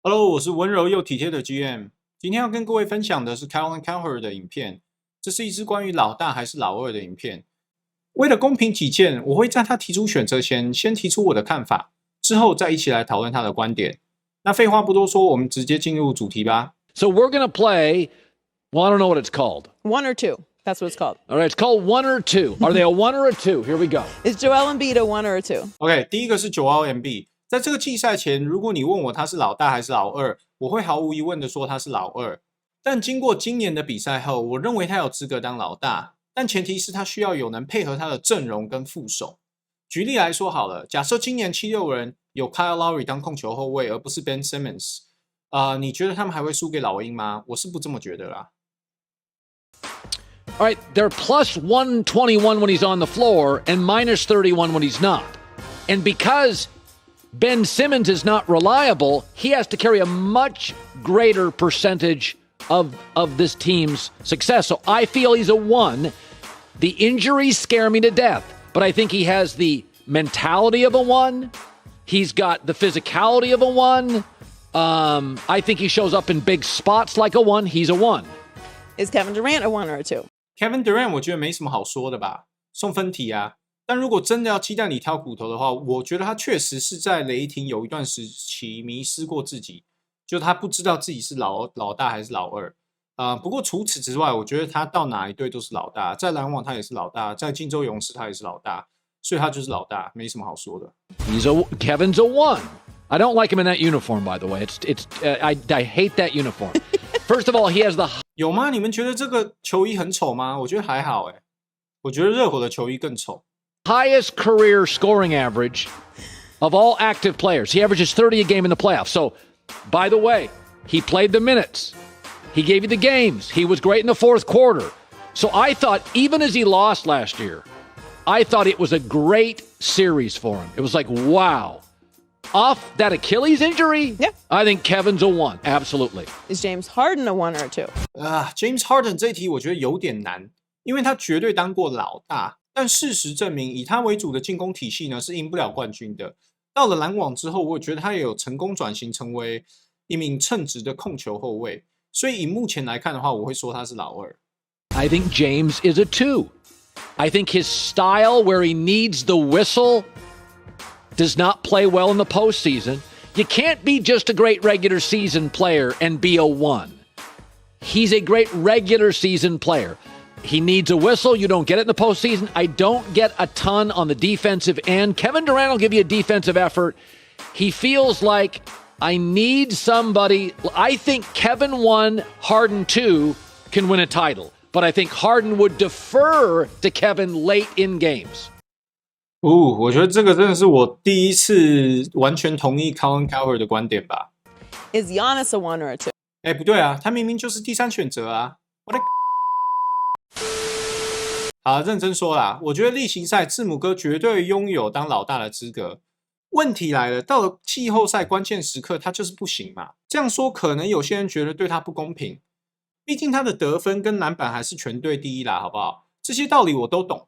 Hello， 我是温柔又体贴的 GM。今天要跟各位分享的是 Colin Cowherd 的影片，这是一支关于老大还是老二的影片。为了公平起见，我会在他提出选择前，先提出我的看法，之后再一起来讨论他的观点。那废话不多说，我们直接进入主题吧。So we're going to play, well, I don't know what it's called. One or two. That's what it's called. All right, it's called one or two. Are they a one or a two? Here we go. Is Joel Embiid a one or a two? OK， 第一个是Joel Embiid。在这个季赛前，如果你问我他是老大还是老二，我会毫无疑问的说他是老二。但经过今年的比赛后，我认为他有资格当老大，但前提是他需要有能配合他的阵容跟副手。举例来说好了，假设今年76人有 Kyle Lowry 当控球后卫，而不是 Ben Simmons，你觉得他们还会输给老鹰吗？我是不这么觉得啦。All right, they're plus 121 when he's on the floor and minus 31 when he's not. And because Ben Simmons is not reliable, he has to carry a much greater percentage of this team's success. So I feel he's a one. The injuries scare me to death, but I think he has the mentality of a one. He's got the physicality of a one. I think he shows up in big spots like a one. He's a one. Is Kevin Durant a one or a two? Kevin Durant 我觉得没什么好说的吧，送分题啊。但如果真的要鸡蛋里挑骨头的话，我觉得他确实是在雷霆有一段时期迷失过自己，就他不知道自己是老大还是老二。不过除此之外，我觉得他到哪一队都是老大，在篮网他也是老大，在金州勇士他也是老大，所以他就是老大，没什么好说的。Kevin's a one. I don't like him in that uniform, by the way. I hate that uniform. First of all, he has the 有吗？你们觉得这个球衣很丑吗？我觉得还好诶，我觉得热火的球衣更丑。highest career scoring average of all active players. He averages 30 a game in the playoffs. So, by the way, he played the minutes. He gave you the games. He was great in the fourth quarter. So I thought, even as he lost last year, I thought it was a great series for him. It was like, wow. Off that Achilles injury, yeah. I think Kevin's a one. Absolutely. Is James Harden a one or a two? James Harden 这一题我觉得有点难，因为他绝对当过老大。但事实证明，以他为主的进攻体系呢，是赢不了冠军的。到了篮网之后，我觉得他也有成功转型成为一名称职的控球后卫。所以以目前来看的话，我会说他是老二。I think James is a two. I think his style, where he needs the whistle, does not play well in the postseason. You can't be just a great regular season player and be a one. He's a great regular season player. He needs a whistle. You don't get it in the postseason. I don't get a ton on the defensive end. Kevin Durant will give you a defensive effort. He feels like I need somebody. I think Kevin 1, Harden 2 can win a title. But I think Harden would defer to Kevin late in games. 我觉得这个真的是我第一次完全同意 Colin Cowherd 的观点吧。Is Giannis a one or a two? 不对啊，他明明就是第三选择啊！我的好，认真说啦，我觉得例行赛字母哥绝对拥有当老大的资格。问题来了，到了季后赛关键时刻，他就是不行嘛。这样说可能有些人觉得对他不公平，毕竟他的得分跟篮板还是全队第一啦，好不好？这些道理我都懂。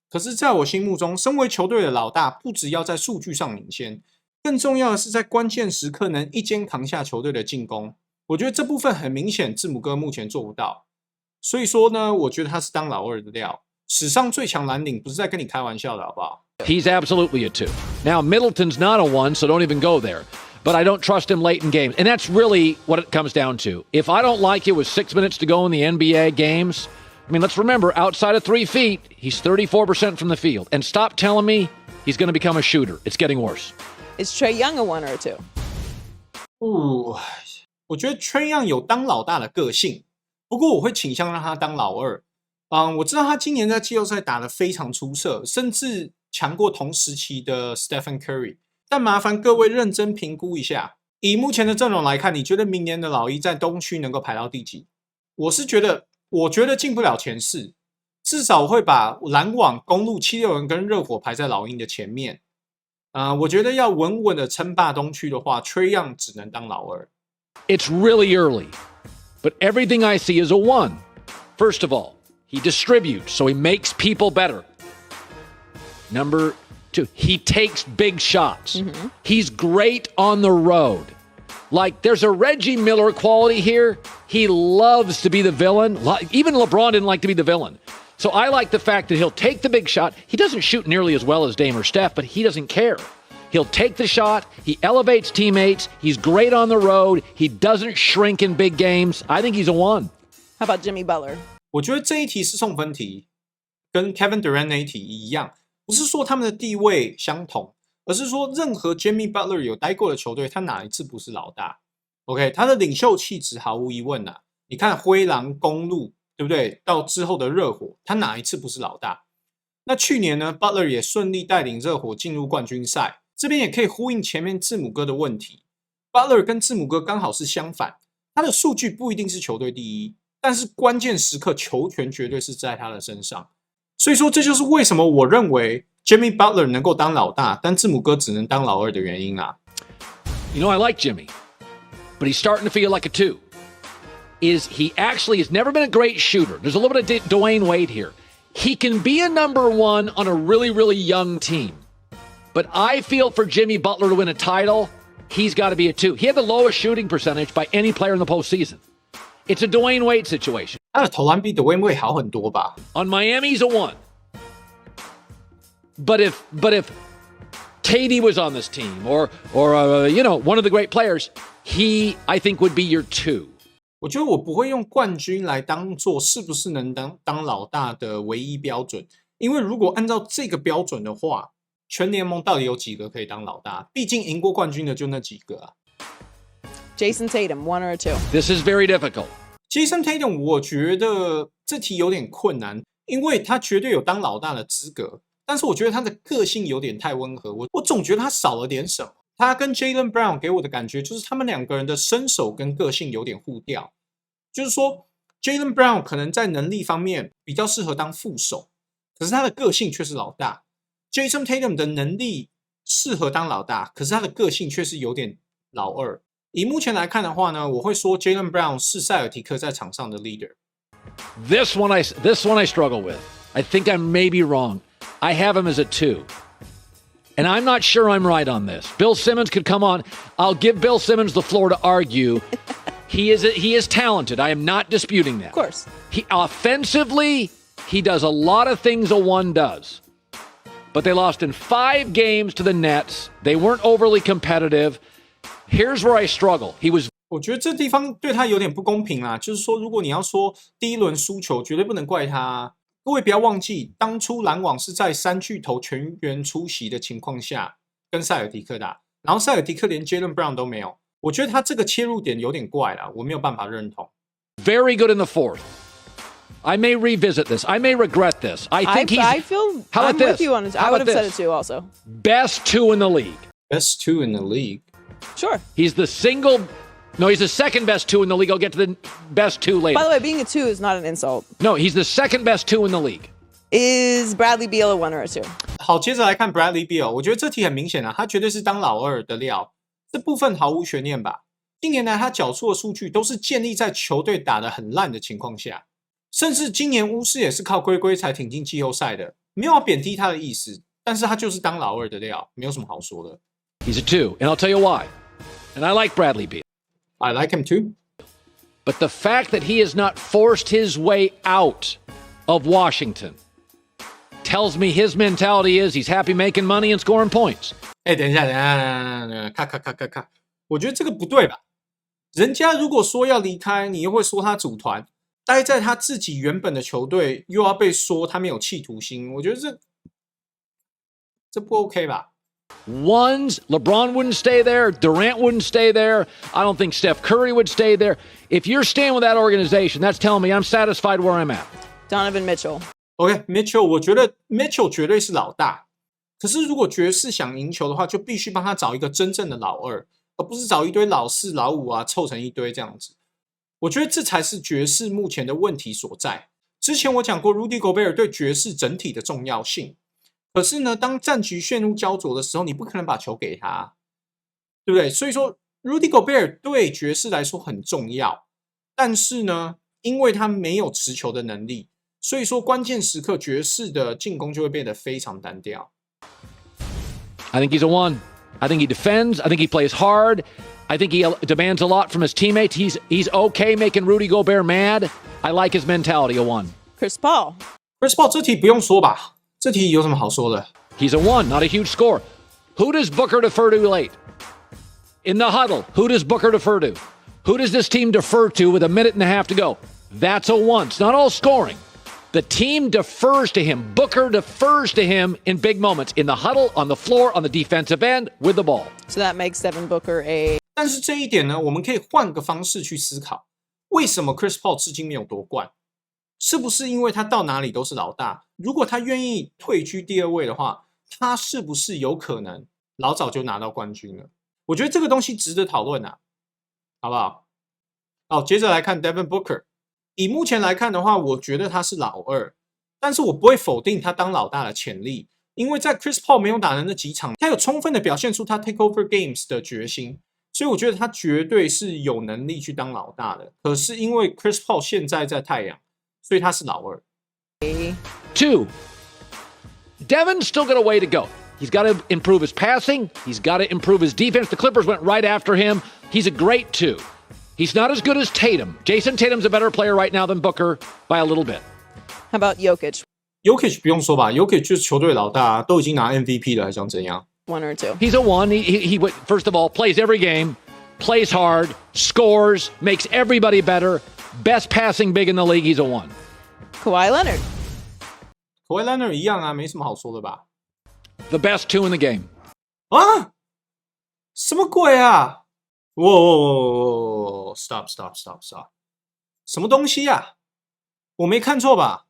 可是在我心目中，身为球队的老大，不只要在数据上领先，更重要的是在关键时刻能一肩扛下球队的进攻。我觉得这部分很明显，字母哥目前做不到。所以说呢，我觉得他是当老二的料。史上最强蓝领不是在跟你开玩笑的，好不好？ He's absolutely a two. Now, Middleton's not a one, so don't even go there. But I don't trust him late in games. And that's really what it comes down to. If I don't like it with 6 minutes to go in the NBA games, I mean, let's remember, outside of 3 feet, he's 34% from the field. And stop telling me he's going to become a shooter. It's getting worse. Is Trae Young a one or a two? 我觉得 Trae Young 有当老大的个性，不过我会倾向让他当老二。我知道他今年在季后赛打得非常出色，甚至强过同时期的 Stephen Curry。但麻烦各位认真评估一下，以目前的阵容来看，你觉得明年的老一在东区能够排到第几？我觉得进不了前4，至少我会把篮网、公鹿、76人跟热火排在老鹰的前面。我觉得要稳稳的称霸东区的话 ，Trae Young 只能当老二。It's really early, but everything I see is a one. First of all, he distributes, so he makes people better. Number 2, he takes big shots. Mm-hmm. He's great on the road. Like, there's a Reggie Miller quality here. He loves to be the villain. Even LeBron didn't like to be the villain. So I like the fact that he'll take the big shot. He doesn't shoot nearly as well as Dame or Steph, but he doesn't care. He'll take the shot. He elevates teammates. He's great on the road. He doesn't shrink in big games. I think he's a 1. How about Jimmy Butler? 我觉得这一题是送分题，跟 Kevin Durant 那一题一样，不是说他们的地位相同，而是说任何 Jimmy Butler 有待过的球队，他哪一次不是老大 ？OK， 他的领袖气质毫无疑问啊。你看灰狼、公鹿，对不对？到之后的热火，他哪一次不是老大？那去年呢 ，Butler 也顺利带领热火进入冠军赛。这边也可以呼应前面字母哥的问题 ，Butler 跟字母哥刚好是相反，他的数据不一定是球队第一，但是关键时刻球权绝对是在他的身上。所以说，这就是为什么我认为 Jimmy Butler 能够当老大，但字母哥只能当老二的原因啊。You know, I like Jimmy, but he's starting to feel like a 2. He actually has never been a great shooter. There's a little bit of Dwayne Wade here. He can be a number 1 on a really, really young team. But I feel for Jimmy Butler to win a title, he's got to be a 2. He had the lowest shooting percentage by any player in the postseason. It's a Dwayne Wade situation. 他的投篮比 Dwayne Wade 好很多吧 On Miami, he's a 1. But if KD was on this team, or one of the great players, he I think would be your 2. 我觉得我不会用冠军来当做是不是能当老大的唯一标准，因为如果按照这个标准的话，全联盟到底有几个可以当老大？毕竟赢过冠军的就那几个啊。Jason Tatum, 1 or 2? This is very difficult. Jason Tatum 我觉得这题有点困难，因为他绝对有当老大的资格，但是我觉得他的个性有点太温和，我总觉得他少了点什么。他跟 Jaylen Brown 给我的感觉就是他们两个人的身手跟个性有点互调，就是说 Jaylen Brown 可能在能力方面比较适合当副手，可是他的个性却是老大。Jason Tatum 的能力适合当老大，可是他的个性却是有点老二。以目前来看的话呢，我会说 Jaylen Brown 是塞尔提克在场上的 leader。This one I struggle with. I think I may be wrong. I have him as a 2. And I'm not sure I'm right on this. Bill Simmons could come on. I'll give Bill Simmons the floor to argue. He is talented. I am not disputing that. Of course. Offensively, he does a lot of things a 1 does. But they lost in 5 games to the Nets. They weren't overly competitive. Here's where I struggle. 我觉得这地方对他有点不公平啦，就是说，如果你要说第一轮输球，绝对不能怪他啊。各位不要忘记，当初篮网是在3巨头全员出席的情况下跟塞尔提克打，然后塞尔提克连 Jaylen Brown 都没有。我觉得他这个切入点有点怪啦，我没有办法认同。Very good in the 4th. I may revisit this. I may regret this. I feel how about I'm this? With you on it. I would have said it too also. Best 2 in the league. Best 2 in the league. Sure. He's the second best 2 in the league. I'll get to the best 2 later. By the way, being a 2 is not an insult. No, he's the second best 2 in the league. Is Bradley Beal a 1 or a 2? 好，接着来看 Bradley Beal。我觉得这题很明显啊，他绝对是当老二的料，这部分毫无悬念吧。近年来他缴出的数据都是建立在球队打得很烂的情况下，甚至今年巫师也是靠龟龟才挺进季后赛的，没有要贬低他的意思，但是他就是当老二的料，没有什么好说的。He's a 2, and I'll tell you why. And I like Bradley Beal. I like him too. But the fact that he has not forced his way out of Washington tells me his mentality is he's happy making money and scoring points. 等一下，咔，我觉得这个不对吧？人家如果说要离开，你又会说他组团，待在他自己原本的球队，又要被说他没有企图心，我觉得这不 OK 吧？ Ones, LeBron wouldn't stay there. Durant wouldn't stay there. I don't think Steph Curry would stay there. If you're staying with that organization, that's telling me I'm satisfied where I'm at. Donovan Mitchell. OK, Mitchell， 我觉得 Mitchell 绝对是老大。可是如果爵士想赢球的话，就必须帮他找一个真正的老二，而不是找一堆老四、老五啊凑成一堆这样子。我觉得这才是爵士目前的问题所在。之前我讲过 Rudy Gobert 对爵士整体的重要性。可是呢，当战局陷入焦灼的时候，你不可能把球给他，对不对？所以说 ，Rudy Gobert 对爵士来说很重要，但是呢，因为他没有持球的能力，所以说关键时刻爵士的进攻就会变得非常单调。I think he's a 1. I think he defends. I think he plays hard. I think he demands a lot from his teammates. He's okay making Rudy Gobert mad. I like his mentality, a 1. Chris Paul. Chris Paul 这题不用说吧？这题有什么好说的？ He's a 1, not a huge score. Who does Booker defer to late? In the huddle, who does Booker defer to? Who does this team defer to with a minute and a half to go? That's a 1. It's not all scoring. The team defers to him. Booker defers to him in big moments. In the huddle, on the floor, on the defensive end, with the ball. So that makes Devin Booker a... 但是这一点呢，我们可以换个方式去思考，为什么 Chris Paul 至今没有夺冠？是不是因为他到哪里都是老大？如果他愿意退居第2位的话，他是不是有可能老早就拿到冠军了？我觉得这个东西值得讨论啊，好不好？好，接着来看 Devin Booker。以目前来看的话，我觉得他是老2，但是我不会否定他当老大的潜力，因为在 Chris Paul 没有打的那几场，他有充分的表现出他 take over games 的决心。所以我觉得他绝对是有能力去当老大的，可是因为 Chris Paul 现在在太阳，所以他是老2。2. Devin's still got a way to go. He's got to improve his passing. He's got to improve his defense. The Clippers went right after him. He's a great 2. He's not as good as Tatum. Jason Tatum's a better player right now than Booker by a little bit. How about Jokic? Jokic 不用说吧 ，Jokic 就是球队老大，都已经拿 MVP 了，还想怎样？ 1 or 2. He's a 1. He first of all plays every game, plays hard, scores, makes everybody better. Best passing big in the league. He's a 1. Kawhi Leonard. Kawhi Leonard 一样啊，没什么好说的吧？ The best 2 in the game. 啊？什么鬼啊？哇 ！Stop！ 什么东西啊？我没看错吧？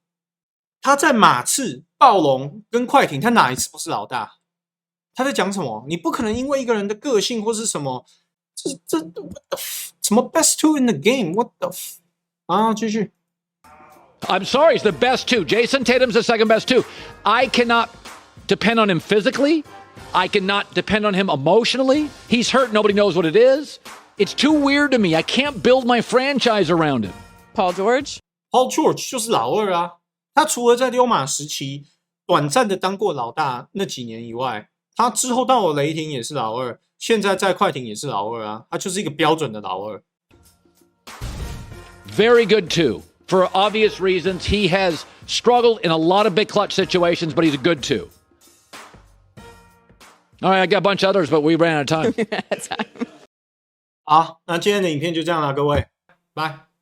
他在马刺、暴龙跟快艇，他哪一次不是老大？他在讲什么？你不可能因为一个人的个性或是什么，什么 best 2 in the game？What the 啊？继续。I'm sorry, he's the best 2. Jason Tatum's the second best 2. I cannot depend on him physically. I cannot depend on him emotionally. He's hurt. Nobody knows what it is. It's too weird to me. I can't build my franchise around him. Paul George. Paul George 就是老2啊。他除了在溜马时期短暂的当过老大那几年以外，他之后到了雷霆也是老2，现在在快艇也是老2啊。他就是一个标准的老2。Very good 2. For obvious reasons, he has struggled in a lot of big clutch situations, but he's a good 2. All right, I got a bunch of others, but we ran out of time. 好，那今天的影片就这样了，各位，拜。